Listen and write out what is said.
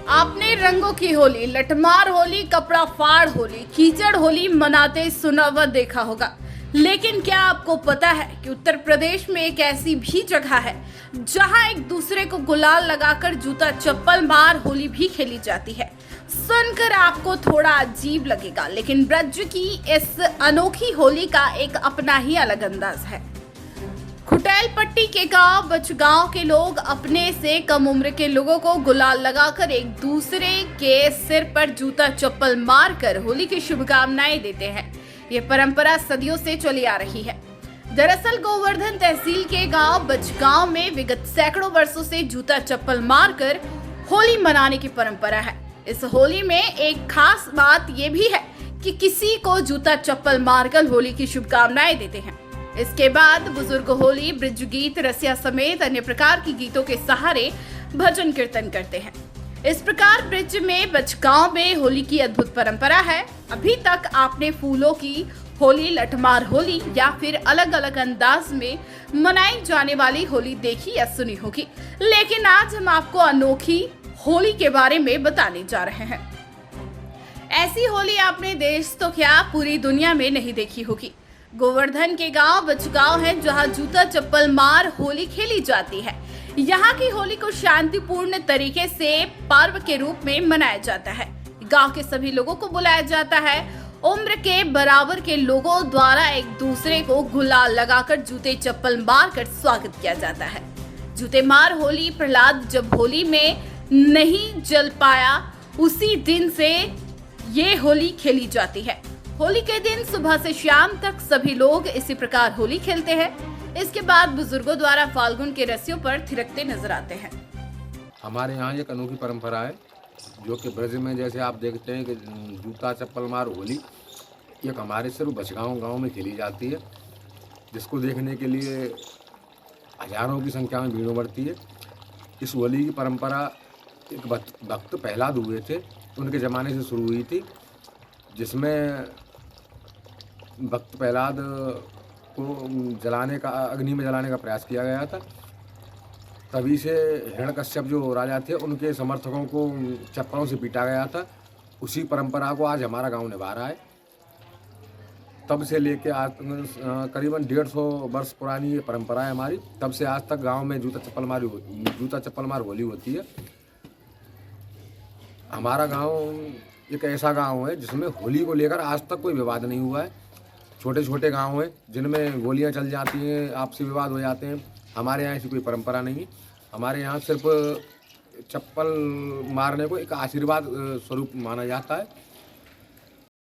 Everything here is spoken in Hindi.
आपने रंगों की होली, लठमार होली, कपड़ा फाड़ होली, कीचड़ होली मनाते सुना व देखा होगा। लेकिन क्या आपको पता है कि उत्तर प्रदेश में एक ऐसी भी जगह है जहां एक दूसरे को गुलाल लगाकर जूता चप्पल मार होली भी खेली जाती है। सुनकर आपको थोड़ा अजीब लगेगा, लेकिन ब्रज की इस अनोखी होली का एक अपना ही अलग अंदाज है। खुटैल पट्टी के गांव बचगांव के लोग अपने से कम उम्र के लोगों को गुलाल लगाकर एक दूसरे के सिर पर जूता चप्पल मारकर होली की शुभकामनाएं देते हैं। ये परंपरा सदियों से चली आ रही है। दरअसल गोवर्धन तहसील के गांव बचगांव में विगत सैकड़ों वर्षों से जूता चप्पल मारकर होली मनाने की परंपरा है। इस होली में एक खास बात यह भी है कि किसी को जूता चप्पल मारकर होली की शुभकामनाएं देते हैं। इसके बाद बुजुर्ग होली, ब्रज गीत, रसिया समेत अन्य प्रकार की गीतों के सहारे भजन कीर्तन करते हैं। इस प्रकार ब्रज में बचगांव में होली की अद्भुत परंपरा है। अभी तक आपने फूलों की होली, लठमार होली या फिर अलग अलग अंदाज में मनाई जाने वाली होली देखी या सुनी होगी, लेकिन आज हम आपको अनोखी होली के बारे में बताने जा रहे हैं। ऐसी होली आपने देश तो क्या पूरी दुनिया में नहीं देखी होगी। गोवर्धन के गांव बचगांव है जहां जूता चप्पल मार होली खेली जाती है। यहाँ की होली को शांतिपूर्ण तरीके से पर्व के रूप में मनाया जाता है। गांव के सभी लोगों को बुलाया जाता है। उम्र के बराबर के लोगों द्वारा एक दूसरे को गुलाल लगाकर जूते चप्पल मार कर स्वागत किया जाता है। जूते मार होली, प्रहलाद जब होली में नहीं जल पाया उसी दिन से ये होली खेली जाती है। होली के दिन सुबह से शाम तक सभी लोग इसी प्रकार होली खेलते हैं। इसके बाद बुजुर्गों द्वारा फाल्गुन के रस्सियों पर थिरकते नजर आते हैं। हमारे यहाँ एक अनोखी परंपरा है जो कि ब्रज में जैसे आप देखते हैं कि जूता चप्पल मार होली एक हमारे सिर्फ बचगांव गांव में खेली जाती है, जिसको देखने के लिए हजारों की संख्या में भीड़ उमड़ती है। इस होली की परंपरा एक भक्त प्रहलाद हुए थे, उनके ज़माने से शुरू हुई थी, जिसमें भक्त प्रहलाद को जलाने का, अग्नि में जलाने का प्रयास किया गया था। तभी से हिरण्यकश्यप जो राजा थे उनके समर्थकों को चप्पलों से पीटा गया था। उसी परंपरा को आज हमारा गांव निभा रहा है। तब से लेके आज करीबन 150 वर्ष पुरानी ये परंपरा है हमारी। तब से आज तक गांव में जूता चप्पल मार होली होती है। हमारा गांव एक ऐसा गांव है जिसमें होली को लेकर आज तक कोई विवाद नहीं हुआ है। छोटे छोटे गांव हैं जिनमें गोलियां चल जाती हैं, आपसी विवाद हो जाते हैं। हमारे यहाँ ऐसी कोई परंपरा नहीं है। हमारे यहाँ सिर्फ चप्पल मारने को एक आशीर्वाद स्वरूप माना जाता है।